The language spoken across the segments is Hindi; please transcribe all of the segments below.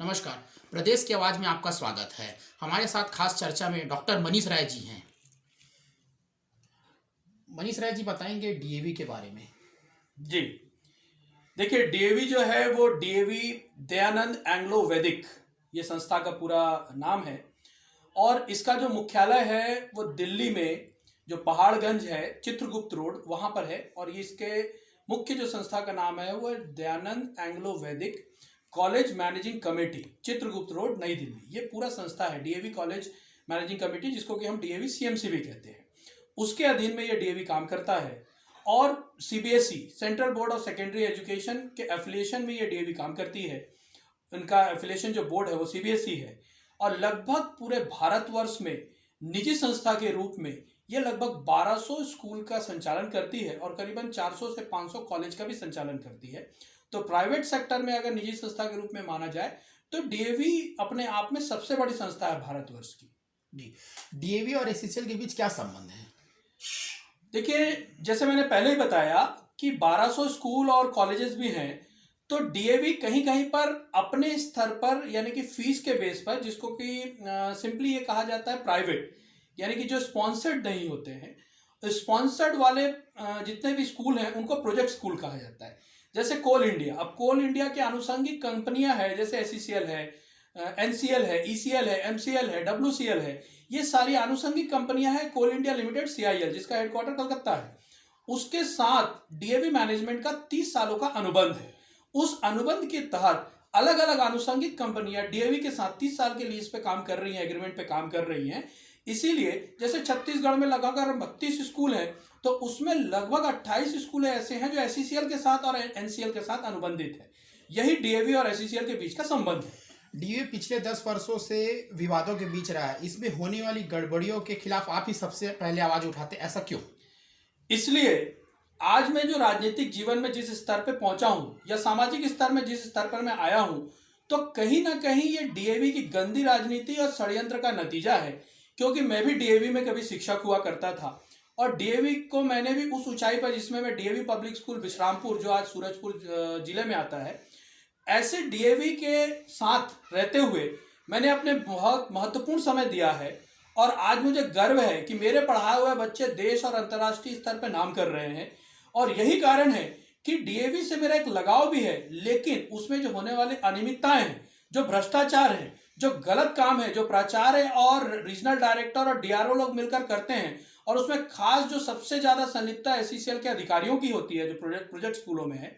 नमस्कार। प्रदेश की आवाज़ में आपका स्वागत है। हमारे साथ खास चर्चा में डॉक्टर मनीष राय जी हैं। मनीष राय जी बताएंगे डीएवी के बारे में। जी देखिए, डीएवी जो है वो डीएवी दयानंद एंग्लो वैदिक ये संस्था का पूरा नाम है। और इसका जो मुख्यालय है वो दिल्ली में जो पहाड़गंज है, चित्रगुप्त रोड, वहाँ पर है। और ये इसके मुख्य जो संस्था का नाम है वो दयानंद एंग्लो वैदिक college managing committee, Chitragupta road, नई दिल्ली। ये पूरा संस्था है डीएवी कॉलेज मैनेजिंग कमेटी, जिसको कि हम डीएवी सीएमसी भी कहते हैं। उसके अधीन में ये डीएवी काम करता है। और CBSE, central board of secondary education के एफिलिएशन में ये डीएवी काम करती है। उनका एफिलिएशन जो बोर्ड है वो सीबीएसई है। और लगभग पूरे भारतवर्ष में निजी संस्था के रूप में ये लगभग 1200 स्कूल का संचालन करती है और करीबन 400 से 500 कॉलेज का भी संचालन करती है। तो प्राइवेट सेक्टर में अगर निजी संस्था के रूप में माना जाए तो डीएवी अपने आप में सबसे बड़ी संस्था है भारतवर्ष की। जी, डीएवी और एससीएल के बीच क्या संबंध है? देखिए, जैसे मैंने पहले ही बताया कि 1200 स्कूल और कॉलेजेस भी हैं, तो डीएवी कहीं कहीं पर अपने स्तर पर, यानी कि फीस के बेस पर, जिसको कि सिंपली ये कहा जाता है प्राइवेट, यानी कि जो स्पॉन्सर्ड नहीं होते हैं, स्पॉन्सर्ड वाले जितने भी स्कूल हैं उनको प्रोजेक्ट स्कूल कहा जाता है। जैसे कोल इंडिया, अब कोल इंडिया के आनुषंगिक कंपनियां हैं, जैसे एससीएल है, एनसीएल है, ईसीएल है, एमसीएल है, डब्ल्यूसीएल है। ये सारी आनुषंगिक कंपनियां हैं कोल इंडिया लिमिटेड, सीआईएल, जिसका हेडक्वार्टर कलकत्ता है। उसके साथ डीएवी मैनेजमेंट का 30 सालों का अनुबंध है। उस अनुबंध के तहत अलग अलग आनुषंगिक कंपनियां डीएवी के साथ 30 साल के लीज पे काम कर रही हैं, एग्रीमेंट पे काम कर रही हैं। इसीलिए जैसे छत्तीसगढ़ में लगाकर 32 स्कूल हैं, तो उसमें लगभग 28 स्कूल ऐसे हैं जो एससीएल के साथ और एनसीएल के साथ अनुबंधित है। यही डीएवी और एससीएल के बीच का संबंध है। डीएवी पिछले 10 वर्षों से विवादों के बीच रहा है। इसमें होने वाली गड़बड़ियों के खिलाफ आप ही सबसे पहले आवाज उठाते, ऐसा क्यों? इसलिए आज मैं जो राजनीतिक जीवन में जिस स्तर पे पहुंचा हूं, या सामाजिक स्तर में जिस स्तर पर मैं आया हूं, तो कहीं ना कहीं ये डीएवी की गंदी राजनीति और षड्यंत्र का नतीजा है। क्योंकि मैं भी डीएवी में कभी शिक्षक हुआ करता था, और डीएवी को मैंने भी उस ऊंचाई पर, जिसमें मैं डीएवी पब्लिक स्कूल विश्रामपुर, जो आज सूरजपुर जिले में आता है, ऐसे डीएवी के साथ रहते हुए मैंने अपने बहुत महत्वपूर्ण समय दिया है। और आज मुझे गर्व है कि मेरे पढ़ाए हुए बच्चे देश और अंतर्राष्ट्रीय स्तर पर नाम कर रहे हैं। और यही कारण है कि डीएवी से मेरा एक लगाव भी है, लेकिन उसमें जो होने वाली अनियमितताएं हैं, जो भ्रष्टाचार है, जो गलत काम है, जो प्राचार्य और रीजनल डायरेक्टर और डीआरओ लोग मिलकर करते हैं, और उसमें खास जो सबसे ज्यादा संलिप्तता एससीएल के अधिकारियों की होती है, जो प्रोजेक्ट स्कूलों में है।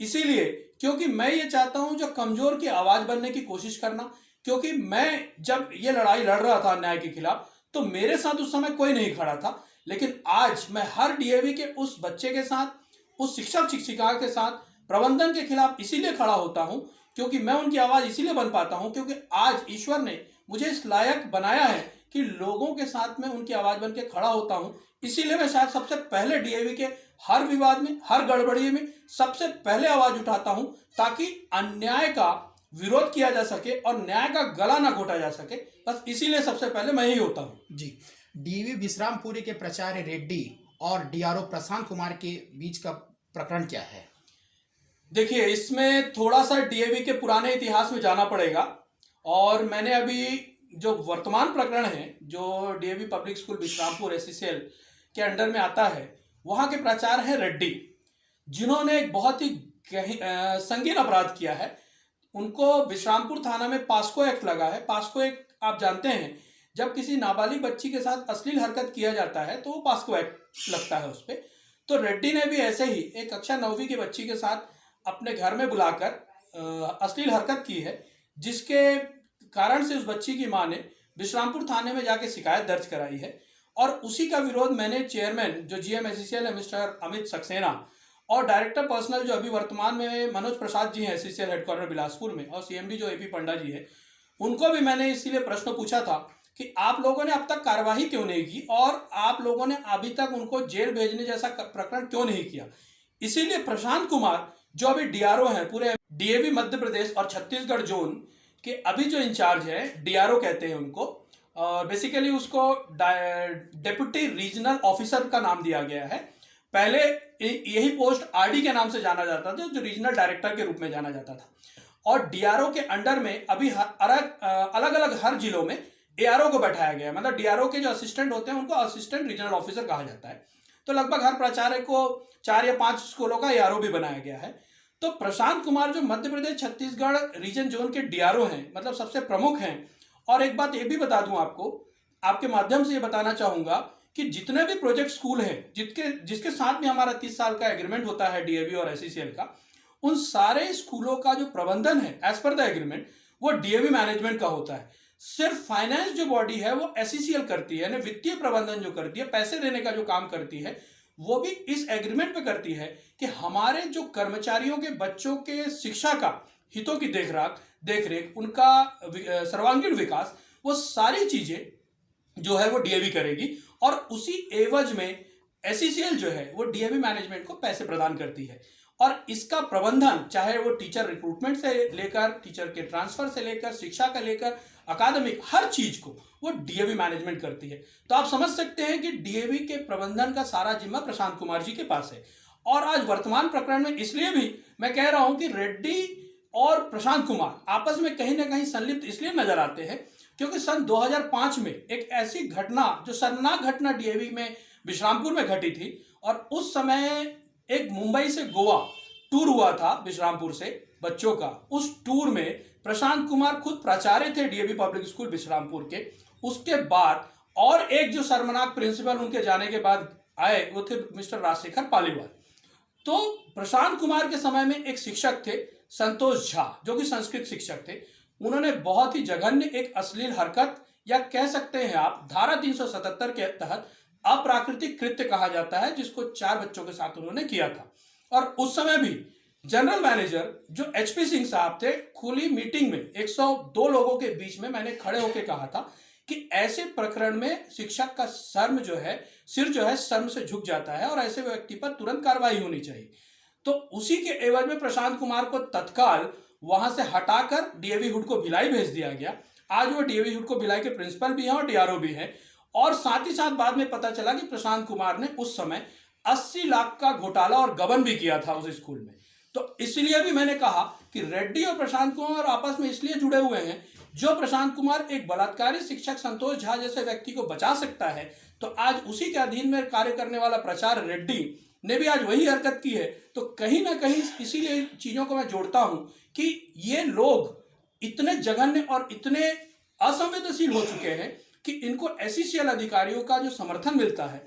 इसीलिए, क्योंकि मैं ये चाहता हूं जो कमजोर की आवाज बनने की कोशिश करना, क्योंकि मैं जब ये लड़ाई लड़ रहा था अन्याय के खिलाफ, तो मेरे साथ उस समय कोई नहीं खड़ा था। लेकिन आज मैं हर डीएवी के उस बच्चे के साथ, उस शिक्षक शिक्षिका के साथ, प्रबंधन के खिलाफ इसीलिए खड़ा होता हूं, क्योंकि मैं उनकी आवाज इसीलिए बन पाता हूं, क्योंकि आज ईश्वर ने मुझे इस लायक बनाया है कि लोगों के साथ में उनकी आवाज बन के खड़ा होता हूं। इसीलिए मैं शायद सबसे पहले डीएवी के हर विवाद में, हर गड़बड़ी में सबसे पहले आवाज उठाता हूं, ताकि अन्याय का विरोध किया जा सके और न्याय का गला ना घोटा जा सके। बस इसीलिए सबसे पहले मैं ही होता हूं। जी, डीएवी विश्रामपुरी के प्राचार्य रेड्डी और डीआरओ प्रशांत कुमार के बीच का प्रकरण क्या है? देखिए, इसमें थोड़ा सा डीएवी के पुराने इतिहास में जाना पड़ेगा। और मैंने अभी जो वर्तमान प्रकरण है, जो DAV public school Vishrampur SCL के अंडर में आता है, वहां के प्राचार्य हैं रेड्डी, जिन्होंने एक बहुत ही संगीन अपराध किया है। उनको विश्रामपुर थाना में पास्को एक्ट लगा है। पास्को एक्ट आप जानते हैं, जब किसी नाबालिग बच्ची के साथ अश्लील हरकत किया जाता है तो वो पास्को एक्ट लगता है उस पर। तो रेड्डी ने भी ऐसे ही एक कक्षा 9वीं की बच्ची के साथ अपने घर में बुलाकर अश्लील हरकत की है, जिसके कारण से उस बच्ची की मां ने विश्रामपुर थाने में जाके शिकायत दर्ज कराई है। और उसी का विरोध मैंने चेयरमैन जो जीएम एससीएल है, मिस्टर अमित सक्सेना, और डायरेक्टर पर्सनल जो अभी वर्तमान में मनोज प्रसाद जी हैं एससीएल हेडक्वार्टर बिलासपुर में, और सीएमडी जो एपी पंडा जी है, उनको भी मैंने इसीलिए प्रश्न पूछा था कि आप लोगों ने अब तक कार्यवाही क्यों नहीं की, और आप लोगों ने अभी तक उनको जेल भेजने जैसा प्रकरण क्यों नहीं किया। इसीलिए प्रशांत कुमार, जो अभी डीआरओ हैं पूरे डीएवी मध्य प्रदेश और छत्तीसगढ़ जोन के अभी जो इंचार्ज है, डीआरओ कहते हैं उनको, और बेसिकली उसको डेप्यूटी रीजनल ऑफिसर का नाम दिया गया है। पहले यही पोस्ट आरडी के नाम से जाना जाता था, जो रीजनल डायरेक्टर के रूप में जाना जाता था। और डीआरओ के अंडर में अभी अलग अलग हर जिलों में एआरओ को बैठाया गया है। मतलब डीआरओ के जो असिस्टेंट होते हैं उनको असिस्टेंट रीजनल ऑफिसर कहा जाता है। तो लगभग हर प्राचार्य को 4 या 5 स्कूलों का एआरओ भी बनाया गया है। तो प्रशांत कुमार जो मध्य प्रदेश छत्तीसगढ़ रीजन जोन के डीआरओ हैं, मतलब सबसे प्रमुख हैं। और एक बात ये भी बता दूं आपको, आपके माध्यम से ये बताना चाहूंगा कि जितने भी प्रोजेक्ट स्कूल हैं जिसके साथ में हमारा 30 साल का एग्रीमेंट होता है डीएवी और एसईसीएल का, उन सारे स्कूलों का जो प्रबंधन है एज पर द एग्रीमेंट वो डीएवी मैनेजमेंट का होता है। सिर्फ फाइनेंस जो बॉडी है वो एसईसीएल करती है, यानी वित्तीय प्रबंधन जो करती है, पैसे देने का जो काम करती है, वो भी इस एग्रीमेंट पे करती है कि हमारे जो कर्मचारियों के बच्चों के शिक्षा का हितों की देखरेख उनका सर्वांगीण विकास, वो सारी चीजें जो है वो डीएवी करेगी। और उसी एवज में एसईसीएल जो है वो डीएवी मैनेजमेंट को पैसे प्रदान करती है। और इसका प्रबंधन चाहे वो टीचर रिक्रूटमेंट से लेकर, टीचर के ट्रांसफर से लेकर, शिक्षा का लेकर, अकादमिक हर चीज को वो डीएवी मैनेजमेंट करती है। तो आप समझ सकते हैं कि डीएवी के प्रबंधन का सारा जिम्मा प्रशांत कुमार जी के पास है। और आज वर्तमान प्रकरण में इसलिए भी मैं कह रहा हूं कि रेड्डी और प्रशांत कुमार आपस में कहीं ना कहीं संलिप्त इसलिए नजर आते हैं क्योंकि सन 2005 में एक ऐसी घटना, जो शर्मनाक घटना डीएवी में विश्रामपुर में घटी थी। और उस समय एक मुंबई से गोवा टूर हुआ था विश्रामपुर से बच्चों का। उस टूर में प्रशांत कुमार खुद प्राचार्य थे डीएवी पब्लिक स्कूल विश्रामपुर के। उसके बाद और एक जो शर्मनाक प्रिंसिपल उनके जाने के बाद आए वो थे मिस्टर राजशेखर पालीवाल। तो प्रशांत कुमार के समय में एक शिक्षक थे संतोष झा, जो कि संस्कृत शिक्षक थे। उन्होंने बहुत ही जघन्य एक अश्लील हरकत, या कह सकते हैं आप धारा 377 के तहत अप्राकृतिक कृत्य कहा जाता है, जिसको 4 बच्चों के साथ उन्होंने किया था। और उस समय भी जनरल मैनेजर जो एचपी सिंह साहब थे, खुली मीटिंग में 102 लोगों के बीच में मैंने खड़े होकर कहा था कि ऐसे प्रकरण में शिक्षक का सिर जो है शर्म से झुक जाता है और ऐसे व्यक्ति पर तुरंत कार्रवाई होनी चाहिए। तो उसी के एवज में प्रशांत कुमार को तत्काल वहां से हटाकर डीएवी हुड को भिलाई भेज दिया गया। आज वो डीएवी हुड को भिलाई के प्रिंसिपल भी हैं और डीआरओ भी हैं। और साथ ही साथ बाद में पता चला कि प्रशांत कुमार ने उस समय 80 लाख का घोटाला और गबन भी किया था उस स्कूल में। तो इसलिए भी मैंने कहा कि रेड्डी और प्रशांत कुमार आपस में इसलिए जुड़े हुए हैं, जो प्रशांत कुमार एक बलात्कारी शिक्षक संतोष झा जैसे व्यक्ति को बचा सकता है, तो आज उसी के अधीन में कार्य करने वाला प्राचार्य रेड्डी ने भी आज वही हरकत की है। तो कहीं ना कहीं इसीलिए चीजों को मैं जोड़ता हूं कि ये लोग इतने जघन्य और इतने असंवेदनशील हो चुके हैं कि इनको एसईसीएल अधिकारियों का जो समर्थन मिलता है,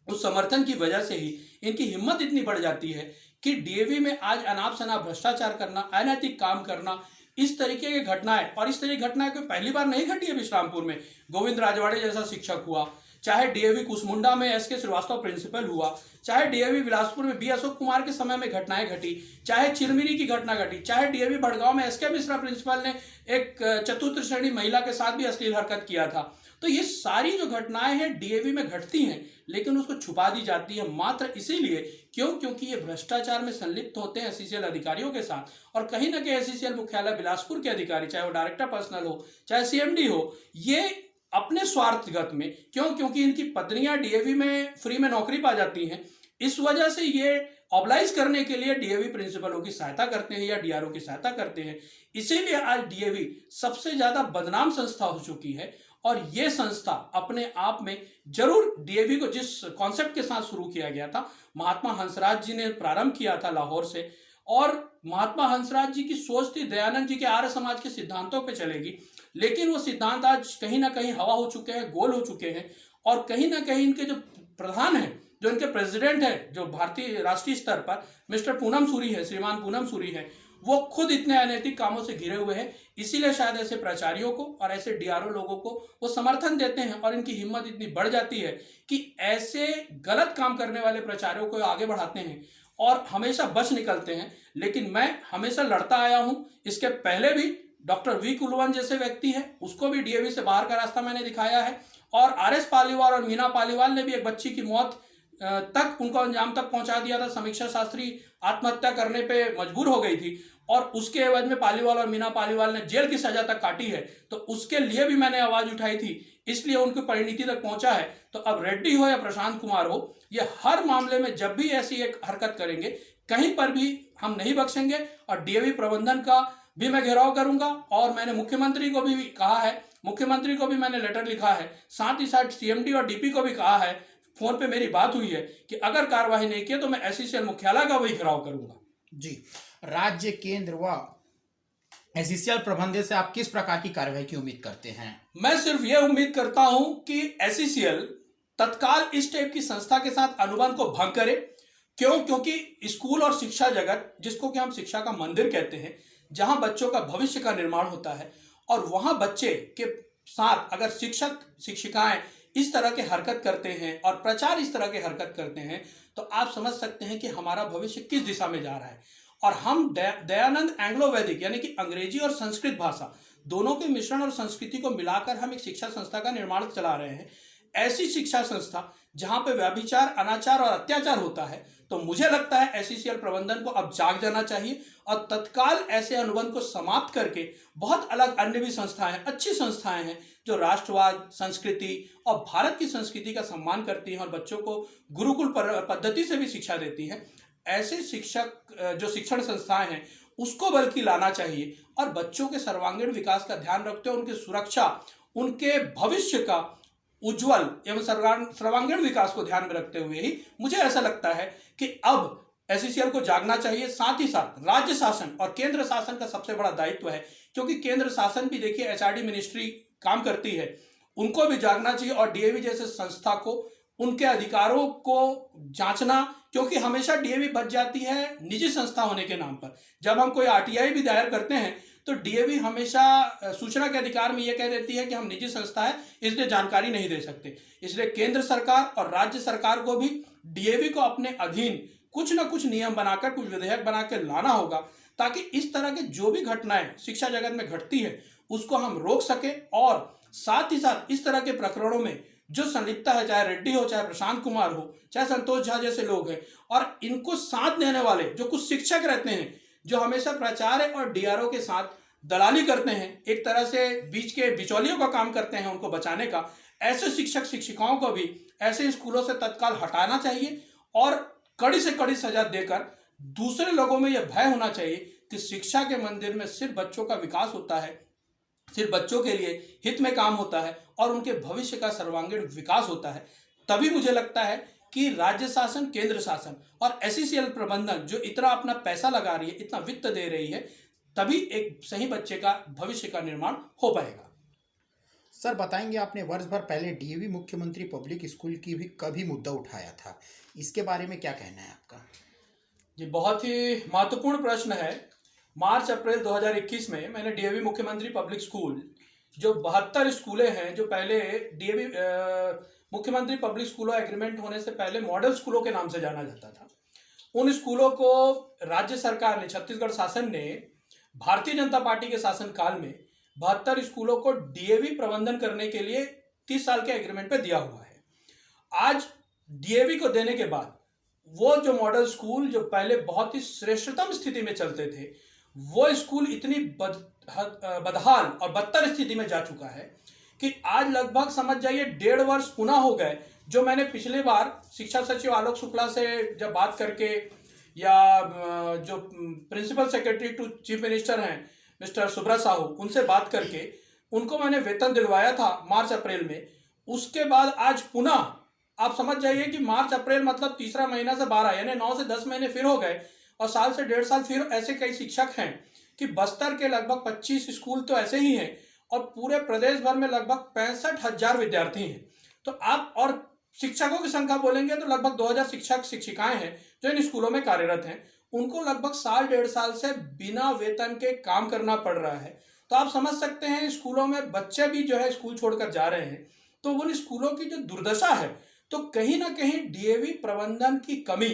उस समर्थन की वजह से ही इनकी हिम्मत इतनी बढ़ जाती है कि डीएवी में आज अनाप शनाप भ्रष्टाचार करना, अनैतिक काम करना, इस तरीके की घटनाएं, और इस तरह की घटनाएं कोई पहली बार नहीं घटी है विश्रामपुर में। गोविंद राजवाड़े जैसा शिक्षक हुआ, चाहे डीएवी कुसमुंडा में एसके श्रीवास्तव प्रिंसिपल हुआ, चाहे डीएवी बिलासपुर में बी अशोक कुमार के समय में घटनाएं घटी, चाहे चिरमिरी की घटना घटी, चाहे डीएवी भड़गांव में एसके मिश्रा प्रिंसिपल ने एक चतुर्थ श्रेणी महिला के साथ भी अश्लील हरकत किया था। तो ये सारी जो घटनाएं हैं डीएवी में घटती हैं, लेकिन उसको छुपा दी जाती है मात्र इसीलिए क्योंकि ये भ्रष्टाचार में संलिप्त होते हैं एसईसीएल अधिकारियों के साथ। और कहीं ना कहीं एसईसीएल मुख्यालय बिलासपुर के अधिकारी, चाहे वो डायरेक्टर पर्सनल हो, चाहे सीएमडी हो, ये अपने स्वार्थगत में क्योंकि इनकी पत्नियां डीएवी में फ्री में नौकरी पा जाती हैं, इस वजह से ये ऑब्लाइज करने के लिए डीएवी प्रिंसिपलों की सहायता करते हैं या डीआरओ की सहायता करते हैं। इसीलिए आज डीएवी सबसे ज्यादा बदनाम संस्था हो चुकी है। और ये संस्था अपने आप में जरूर डीएवी को जिस कॉन्सेप्ट के साथ शुरू किया गया था, महात्मा हंसराज जी ने प्रारंभ किया था लाहौर से, और महात्मा हंसराज जी की सोच थी दयानंद जी के आर्य समाज के सिद्धांतों पे चलेगी, लेकिन वो सिद्धांत आज कहीं ना कहीं हवा हो चुके हैं, गोल हो चुके हैं। और कहीं ना कहीं इनके जो प्रधान हैं, जो इनके प्रेसिडेंट है, जो भारतीय राष्ट्रीय स्तर पर मिस्टर पूनम सूरी है, श्रीमान पूनम सूरी है, वो खुद इतने अनैतिक कामों से घिरे हुए हैं। इसीलिए शायद ऐसे प्राचार्यों को और ऐसे डीआरओ लोगों को वो समर्थन देते हैं और इनकी हिम्मत इतनी बढ़ जाती है कि ऐसे गलत काम करने वाले प्राचार्यों को आगे बढ़ाते हैं और हमेशा बच निकलते हैं। लेकिन मैं हमेशा लड़ता आया हूं। इसके पहले भी डॉक्टर वी कुलवन जैसे व्यक्ति है, उसको भी डीएवी से बाहर का रास्ता मैंने दिखाया है। और आरएस पालीवाल और मीना पालीवाल ने भी एक बच्ची की मौत तक, उनको अंजाम तक पहुंचा दिया था। समीक्षा शास्त्री आत्महत्या करने पे मजबूर हो गई थी और उसके एवज में पालीवाल और मीना पालीवाल ने जेल की सजा तक काटी है। तो उसके लिए भी मैंने आवाज उठाई थी, इसलिए उनकी परिणति तक पहुंचा है। तो अब रेड्डी हो या प्रशांत कुमार हो, ये हर मामले में जब भी ऐसी एक हरकत करेंगे, कहीं पर भी हम नहीं बख्शेंगे और डीएवी प्रबंधन का भी मैं घेराव करूंगा और मैंने मुख्यमंत्री को भी कहा है, मुख्यमंत्री को भी मैंने लेटर लिखा है, साथ ही साथ सीएमडी और डीपी को भी कहा है, फोन पे मेरी बात हुई है कि अगर कार्रवाई नहीं की तो मैं एसईसीएल मुख्यालय का भी घेराव करूंगा। जी, राज्य, केंद्र व एसईसीएल प्रबंधन से आप किस प्रकार की कार्रवाई की उम्मीद करते हैं? मैं सिर्फ यह उम्मीद करता हूं कि एसईसीएल तत्काल इस टाइप की संस्था के साथ अनुबंध को भंग करे। क्योंकि स्कूल और शिक्षा जगत, जिसको कि हम शिक्षा का मंदिर कहते हैं, जहां बच्चों का भविष्य का निर्माण होता है, और वहां बच्चे के साथ अगर शिक्षक शिक्षिकाएं इस तरह के हरकत करते हैं और प्रचार इस तरह के हरकत करते हैं, तो आप समझ सकते हैं कि हमारा भविष्य किस दिशा में जा रहा है। और हम दयानंद एंग्लो वैदिक यानी कि अंग्रेजी और संस्कृत भाषा दोनों के मिश्रण और संस्कृति को मिलाकर हम एक शिक्षा संस्था का निर्माण चला रहे हैं। ऐसी शिक्षा संस्था जहां पे व्यभिचार, अनाचार और अत्याचार होता है, तो मुझे लगता है एसईसीएल प्रबंधन को अब जाग जाना चाहिए और तत्काल ऐसे अनुबंध को समाप्त करके बहुत अलग अन्य भी संस्थाएं हैं, अच्छी संस्थाएं हैं जो राष्ट्रवाद, संस्कृति और भारत की संस्कृति का सम्मान करती हैं और बच्चों को गुरुकुल पद्धति से भी शिक्षा देती हैं। ऐसे शिक्षक जो शिक्षण संस्थाएं हैं उसको बल्कि लाना चाहिए और बच्चों के सर्वांगीण विकास का ध्यान रखते हुए उनकी सुरक्षा, उनके भविष्य का उज्जवल एवं सर्वांगीण विकास को ध्यान में रखते हुए ही मुझे ऐसा लगता है कि अब एसईसीएल को जागना चाहिए। साथ ही साथ राज्य शासन और केंद्र शासन का सबसे बड़ा दायित्व है, क्योंकि केंद्र शासन भी देखिए एचआरडी मिनिस्ट्री काम करती है, उनको भी जागना चाहिए और डीएवी जैसे संस्था को उनके अधिकारों को जांचना, क्योंकि हमेशा डीएवी बच जाती है निजी संस्था होने के नाम पर। जब हम कोई आरटीआई भी दायर करते हैं तो डीएवी हमेशा सूचना के अधिकार में यह कह देती है कि हम निजी संस्था है इसलिए जानकारी नहीं दे सकते। इसलिए केंद्र सरकार और राज्य सरकार को भी डीएवी को अपने अधीन कुछ ना कुछ नियम बनाकर, कुछ विधेयक बनाकर लाना होगा, ताकि इस तरह के जो भी घटनाएं शिक्षा जगत में घटती है उसको हम रोक सके। और साथ ही साथ इस तरह के प्रकरणों में जो संलिप्तता है, चाहे रेड्डी हो, चाहे प्रशांत कुमार हो, चाहे संतोष झा जैसे लोग हैं, और इनको साथ देने वाले जो कुछ शिक्षक रहते हैं जो हमेशा प्राचार्य और डीआरओ के साथ दलाली करते हैं, एक तरह से बीच के बिचौलियों का काम करते हैं उनको बचाने का, ऐसे शिक्षक शिक्षिकाओं को भी ऐसे स्कूलों से तत्काल हटाना चाहिए और कड़ी से कड़ी सजा देकर दूसरे लोगों में यह भय होना चाहिए कि शिक्षा के मंदिर में सिर्फ बच्चों का विकास होता है, सिर्फ बच्चों के लिए हित में काम होता है और उनके भविष्य का सर्वांगीण विकास होता है। तभी मुझे लगता है कि राज्य शासन, केंद्र शासन और एसईसीएल प्रबंधन जो इतना अपना पैसा लगा रही है, इतना वित्त दे रही है, तभी एक सही बच्चे का भविष्य का निर्माण हो पाएगा। सर बताएंगे, आपने वर्ष भर पहले डीएवी मुख्यमंत्री पब्लिक स्कूल की भी कभी मुद्दा उठाया था, इसके बारे में क्या कहना है आपका? जी, बहुत ही महत्वपूर्ण प्रश्न है। मार्च अप्रैल 2021 में मैंने डीएवी मुख्यमंत्री पब्लिक स्कूल, जो 72 स्कूलें हैं, जो पहले डीएवी मुख्यमंत्री पब्लिक स्कूलों एग्रीमेंट होने से पहले मॉडल स्कूलों के नाम से जाना जाता था, उन स्कूलों को राज्य सरकार ने, छत्तीसगढ़ शासन ने भारतीय जनता पार्टी के शासनकाल में 72 स्कूलों को डीएवी प्रबंधन करने के लिए 30 साल के एग्रीमेंट पे दिया हुआ है। आज डीएवी को देने के बाद वो जो मॉडल स्कूल जो पहले बहुत ही श्रेष्ठतम स्थिति में चलते थे, वो स्कूल इतनी बदहाल और बदतर स्थिति में जा चुका है कि आज लगभग समझ जाइए 1.5 वर्ष पुनः हो गए। जो मैंने पिछली बार शिक्षा सचिव आलोक शुक्ला से जब बात करके, या जो principal secretary to chief minister हैं मिस्टर सुब्रत साहू, उनसे बात करके उनको मैंने वेतन दिलवाया था मार्च अप्रैल में। उसके बाद आज पुनः आप समझ जाइए कि मार्च अप्रैल मतलब तीसरा महीना से 12 यानी 9 से 10 महीने फिर हो गए, और साल से 1.5 साल फिर ऐसे कई शिक्षक हैं कि बस्तर के लगभग 25 स्कूल तो ऐसे ही हैं और पूरे प्रदेश भर में लगभग 65,000 विद्यार्थी हैं। तो आप और शिक्षकों की संख्या बोलेंगे तो लगभग 2000 शिक्षक शिक्षिकाएं हैं जो इन स्कूलों में कार्यरत हैं। उनको लगभग साल 1.5 साल से बिना वेतन के काम करना पड़ रहा है। तो आप समझ सकते हैं स्कूलों में बच्चे भी जो है स्कूल छोड़कर जा रहे हैं। तो उन स्कूलों की जो दुर्दशा है, तो कहीं ना कहीं डीएवी प्रबंधन की कमी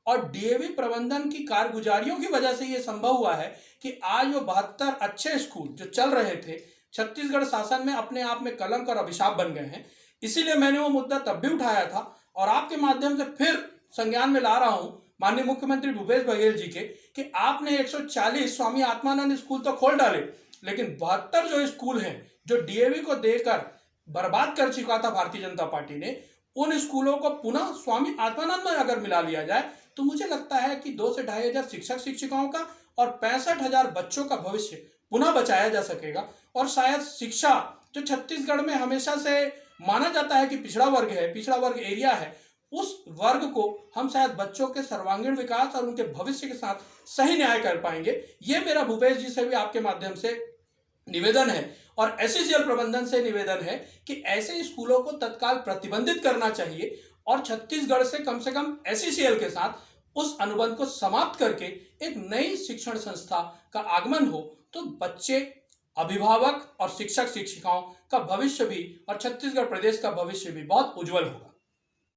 और डीएवी प्रबंधन की कारगुजारियों की वजह से ये संभव हुआ है कि आज वो 72 अच्छे स्कूल जो चल रहे थे छत्तीसगढ़ शासन में अपने आप में कलंक और अभिशाप बन गए हैं। इसीलिए मैंने वो मुद्दा तब भी उठाया था और आपके माध्यम से फिर संज्ञान में ला रहा हूं माननीय मुख्यमंत्री भूपेश बघेल जी के, कि आपने 140 स्वामी आत्मानंद स्कूल तो खोल डाले, लेकिन 72 जो स्कूल हैं जो डीएवी को देकर बर्बाद कर चुका था भारतीय जनता पार्टी ने, उन स्कूलों को पुनः स्वामी आत्मानंद में अगर मिला लिया जाए तो मुझे लगता है कि 2 से 2,500 शिक्षक शिक्षिकाओं का और 65,000 बच्चों का भविष्य पुनः बचाया जा सकेगा। और शायद शिक्षा, जो छत्तीसगढ़ में हमेशा से माना जाता है कि पिछड़ा वर्ग है, पिछड़ा वर्ग एरिया है, उस वर्ग को हम शायद बच्चों के सर्वांगीण विकास और उनके भविष्य के साथ सही न्याय कर पाएंगे। ये मेरा भूपेश जी से भी आपके माध्यम से निवेदन है और एससीसीएल प्रबंधन से निवेदन है कि ऐसे स्कूलों को तत्काल प्रतिबंधित करना चाहिए और छत्तीसगढ़ से कम एससीसीएल के साथ उस अनुबंध को समाप्त करके एक नई शिक्षण संस्था का आगमन हो, तो बच्चे, अभिभावक और शिक्षक शिक्षिकाओं का भविष्य भी और छत्तीसगढ़ प्रदेश का भविष्य भी बहुत उज्जवल होगा।